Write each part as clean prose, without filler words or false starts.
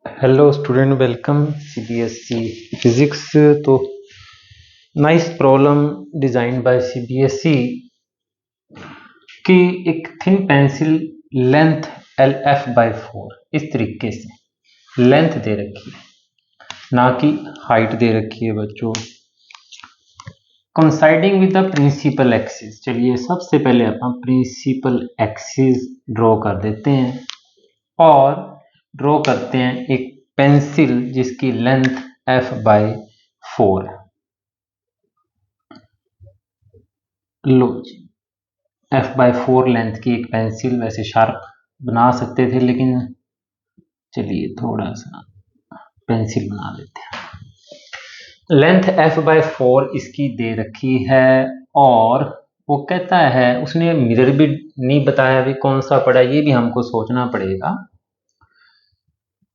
Hello student, welcome CBSE physics. तो nice problem design by CBSE कि एक thin pencil length L F by 4 इस तरीके से लेंथ दे रखी है, ना कि हाइट दे रखी है बच्चों। Coinciding with the principal axis, चलिए सबसे पहले अपन प्रिंसिपल एक्सिस ड्रॉ कर देते हैं और ड्रॉ करते हैं एक पेंसिल जिसकी लेंथ f बाई 4 है। लो जी, f बाई 4 लेंथ की एक पेंसिल वैसे शार्प बना सकते थे, लेकिन चलिए थोड़ा सा पेंसिल बना लेते हैं। लेंथ f बाई 4 इसकी दे रखी है और वो कहता है, उसने मिरर भी नहीं बताया अभी कौन सा पड़ा, ये भी हमको सोचना पड़ेगा।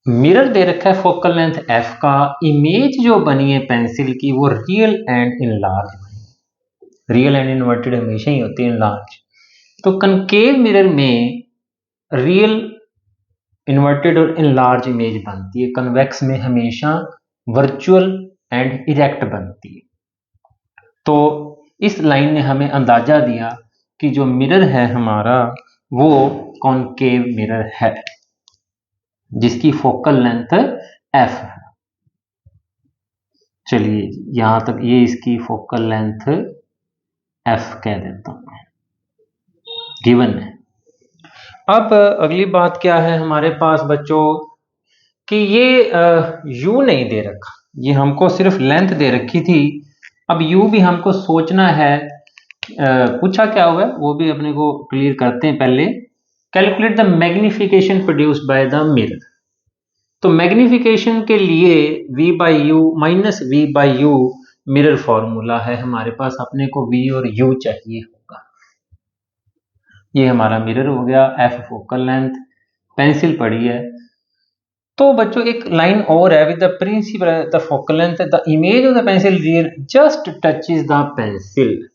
मिरर दे रखा है फोकल लेंथ f का, इमेज जो बनी है पेंसिल की वो रियल एंड इनलार्ज बनी। रियल एंड इन्वर्टेड हमेशा ही होती है इनलार्ज। तो कनकेव मिरर में रियल, इन्वर्टेड और इनलार्ज इमेज बनती है। कन्वेक्स में हमेशा वर्चुअल एंड इरेक्ट बनती है। तो इस लाइन ने हमें अंदाजा दिया कि जो मिरर है हमारा वो कॉनकेव मिरर है जिसकी फोकल लेंथ f है। चलिए यहां तक ये इसकी फोकल लेंथ f कह देता हूं, गिवन है। अब अगली बात क्या है हमारे पास बच्चों कि ये u नहीं दे रखा, ये हमको सिर्फ लेंथ दे रखी थी। अब u भी हमको सोचना है, पूछा क्या हुआ है वो भी अपने को क्लियर करते हैं पहले। Calculate the magnification produced by the mirror. तो मैग्निफिकेशन के लिए v by u minus v by u mirror formula है हमारे पास, अपने को v और u चाहिए होगा। ये हमारा मिरर हो गया, f फोकल लेंथ, पेंसिल पड़ी है। तो बच्चों एक लाइन और है, with the principal the focal length the image of the pencil real just touches the pencil.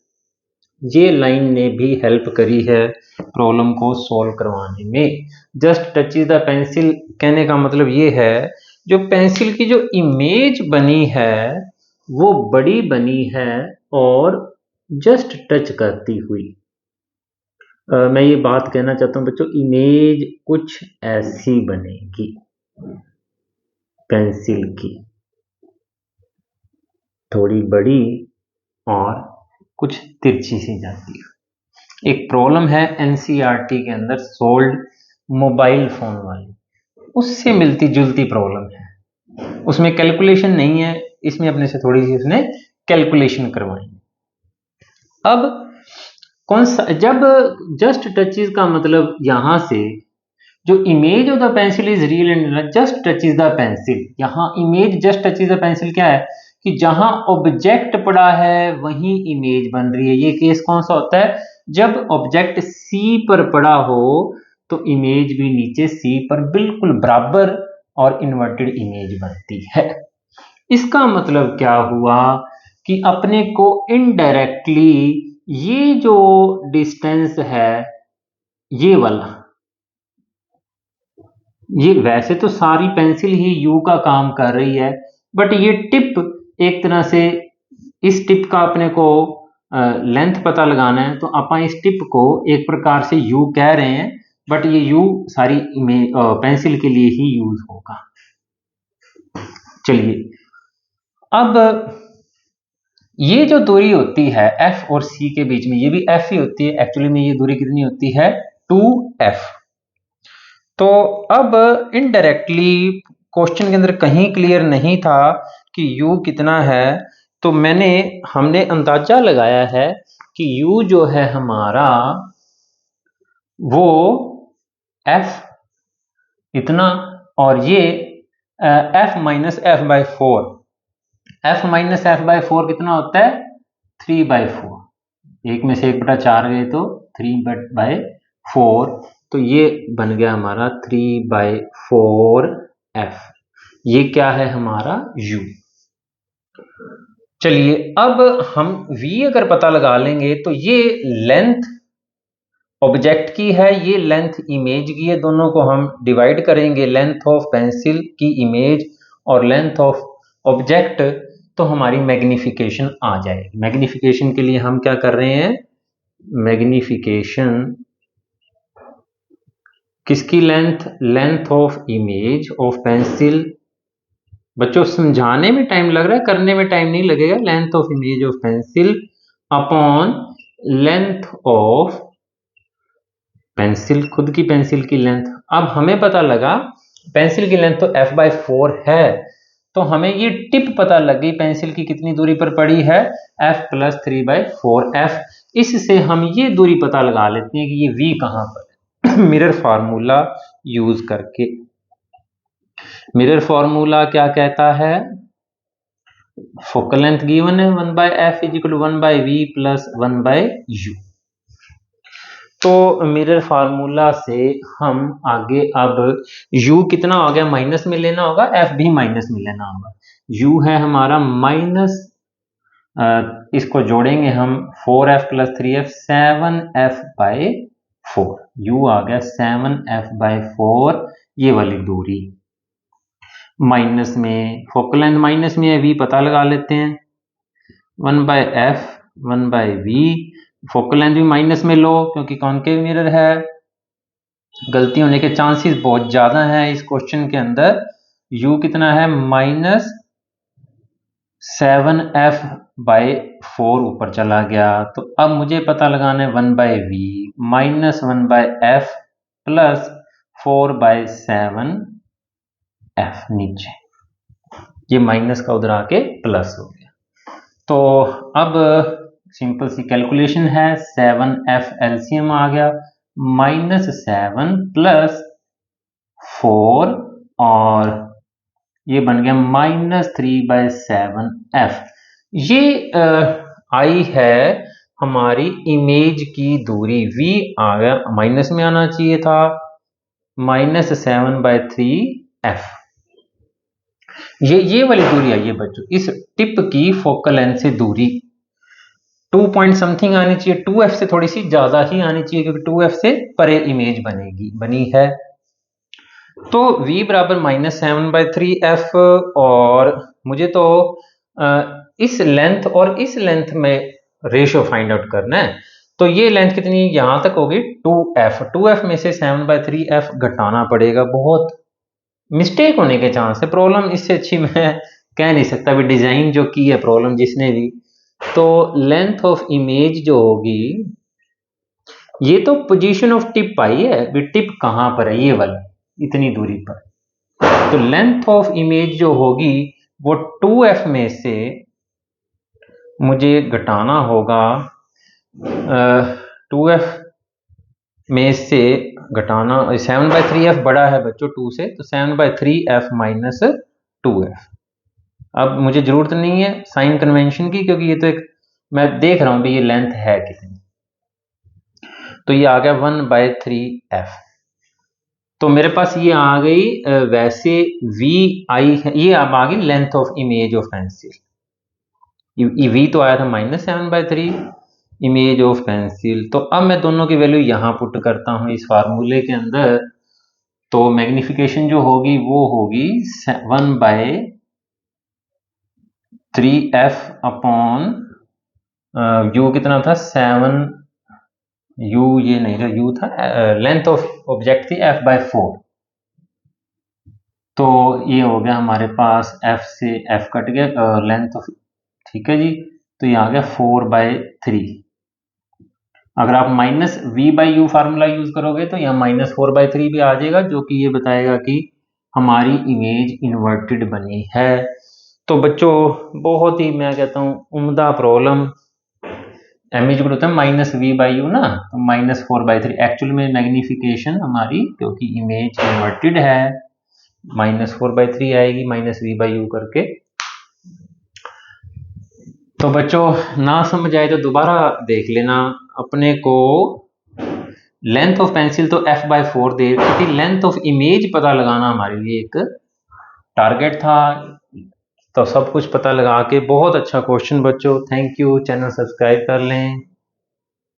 ये लाइन ने भी हेल्प करी है प्रॉब्लम को सॉल्व करवाने में। जस्ट टचेस द पेंसिल कहने का मतलब ये है, जो पेंसिल की जो इमेज बनी है वो बड़ी बनी है और जस्ट टच करती हुई। मैं ये बात कहना चाहता हूं बच्चों, इमेज कुछ ऐसी बनेगी पेंसिल की, थोड़ी बड़ी और कुछ तिरछी सी जाती है। एक प्रॉब्लम है एनसीईआरटी के अंदर सोल्ड मोबाइल फोन वाली, उससे मिलती जुलती प्रॉब्लम है। उसमें कैलकुलेशन नहीं है, इसमें अपने से थोड़ी सी उसने कैलकुलेशन करवाई। अब कौन सा, जब जस्ट टचेस का मतलब यहां से जो image of the pencil is real and just touches the pencil, यहां image just touches the pencil क्या है कि जहां ऑब्जेक्ट पड़ा है वहीं इमेज बन रही है। ये केस कौन सा होता है, जब ऑब्जेक्ट C पर पड़ा हो तो इमेज भी नीचे C पर बिल्कुल बराबर और इन्वर्टेड इमेज बनती है। इसका मतलब क्या हुआ कि अपने को इनडायरेक्टली ये जो डिस्टेंस है ये वाला, ये वैसे तो सारी पेंसिल ही U का काम कर रही है, बट ये टिप एक तरह से, इस टिप का अपने को लेंथ पता लगाना है, तो आप इस टिप को एक प्रकार से U कह रहे हैं, बट ये U सारी पेंसिल के लिए ही यूज होगा। चलिए अब ये जो दूरी होती है F और C के बीच में, ये भी F ही होती है। एक्चुअली में ये दूरी कितनी होती है 2F। तो अब इनडायरेक्टली क्वेश्चन के अंदर कहीं क्लियर नहीं था कि U कितना है, तो हमने अंदाजा लगाया है कि U जो है हमारा वो F इतना, और ये F minus F by 4, F minus F by 4 कितना होता है 3/4। एक में से 1/4 गए तो 3/4, तो ये बन गया हमारा 3/4F। ये क्या है हमारा U। चलिए अब हम V अगर पता लगा लेंगे तो ये लेंथ ऑब्जेक्ट की है, ये लेंथ इमेज की है, दोनों को हम डिवाइड करेंगे, लेंथ ऑफ पेंसिल की इमेज और लेंथ ऑफ ऑब्जेक्ट, तो हमारी मैग्निफिकेशन आ जाएगी। मैग्निफिकेशन के लिए हम क्या कर रहे हैं, मैग्निफिकेशन किसकी length, length of image of pencil. बच्चों समझाने में टाइम लग रहा है, करने में टाइम नहीं लगेगा। Length of image of pencil upon length of pencil, खुद की पेंसिल की लेंथ। अब हमें पता लगा पेंसिल की लेंथ तो f/4 है, तो हमें ये टिप पता लग गई पेंसिल की कितनी दूरी पर पड़ी है, f + 3/4f। इससे हम ये दूरी पता लगा लेते हैं कि ये v कहां पर है मिरर फार्मूला यूज करके। मिरर फार्मूला क्या कहता है, फोकल लेंथ गिवन है 1/f = 1/v + 1/u। तो मिरर फार्मूला से हम आगे अब u कितना हो गया, माइनस में लेना होगा, f भी माइनस में लेना होगा। u है हमारा माइनस, इसको जोड़ेंगे हम 4f + 3f 7f/4, u आ गया 7f/4, ये वाली दूरी माइनस में, फोकल लेंथ माइनस में है, v पता लगा लेते हैं 1/f 1/v। फोकल लेंथ भी माइनस में लो क्योंकि कॉनकेव मिरर है, गलती होने के चांसेस बहुत ज्यादा हैं इस क्वेश्चन के अंदर। u कितना है, -7f/4 ऊपर चला गया। तो अब मुझे पता लगाना है 1/v -1/f + 4/7f नीचे, ये माइनस का उधर आके प्लस हो गया। तो अब सिंपल सी कैलकुलेशन है, 7f एलसीएम आ गया, -7 + 4 और ये बन गया -3/7f। ये आई है हमारी इमेज की दूरी, v आ गया माइनस में आना चाहिए था, -7/3f। ये वाली दूरी आई है बच्चों, इस टिप की फोकल लेंथ से दूरी 2 पॉइंट समथिंग आनी चाहिए, 2f से थोड़ी सी ज्यादा ही आनी चाहिए क्योंकि 2f से परे इमेज बनी है। तो v बराबर -7/3f, और मुझे तो इस लेंथ और इस लेंथ में रेशियो फाइंड आउट करना है। तो ये लेंथ कितनी यहां तक होगी 2f में से 7/3f घटाना पड़ेगा, बहुत मिस्टेक होने के चांस है। प्रॉब्लम इससे अच्छी मैं कह नहीं सकता, भी डिजाइन जो की है प्रॉब्लम जिसने भी। तो लेंथ ऑफ इमेज जो होगी, ये तो पोजीशन ऑफ टिप आई है, भी टिप कहां पर है, ये वाली इतनी दूरी पर। तो लेंथ ऑफ इमेज जो होगी वो 2f में से मुझे घटाना होगा, 2f में से घटाना, 7/3f बड़ा है बच्चों 2 से, तो 7/3f - 2f। अब मुझे जरूरत नहीं है साइन कन्वेंशन की क्योंकि ये तो एक मैं देख रहा हूं भी ये लेंथ है कितनी। तो ये आ गया 1/3f। तो मेरे पास ये आ गई वैसे v आई है, ये अब आ गई length of image of pencil. v तो आया था -7/3 इमेज ऑफ पेंसिल। तो अब मैं दोनों की वैल्यू यहां पुट करता हूं इस फार्मूले के अंदर। तो मैग्निफिकेशन जो होगी वो होगी 1/3f अपॉन u कितना था 7, u ये नहीं था, u था लेंथ ऑफ ऑब्जेक्ट थी f/4। तो ये हो गया हमारे पास f से f कट गया, लेंथ ऑफ, ठीक है जी। तो ये आ गया 4/3। अगर आप -v/u फार्मूला यूज करोगे तो यहाँ -4/3 भी आ जाएगा, जो कि ये बताएगा कि हमारी इमेज इन्वर्टेड बनी है। तो बच्चों बहुत ही मैं कहता हूँ उम्दा प्रॉब्लम, m इक्वल होता है -v/u ना, तो -4/3 एक्चुअल में मैग्निफिकेशन हमारी क्योंकि इमेज इन्वर्टेड है -4/3 आएगी -v/u करके। तो बच्चों ना समझ आए तो दोबारा देख लेना। अपने को लेंथ ऑफ पेंसिल तो f/4 दे रखी थी, लेंथ ऑफ इमेज पता लगाना हमारे लिए एक टारगेट था। तो सब कुछ पता लगा के बहुत अच्छा क्वेश्चन बच्चों, थैंक यू। चैनल सब्सक्राइब कर लें।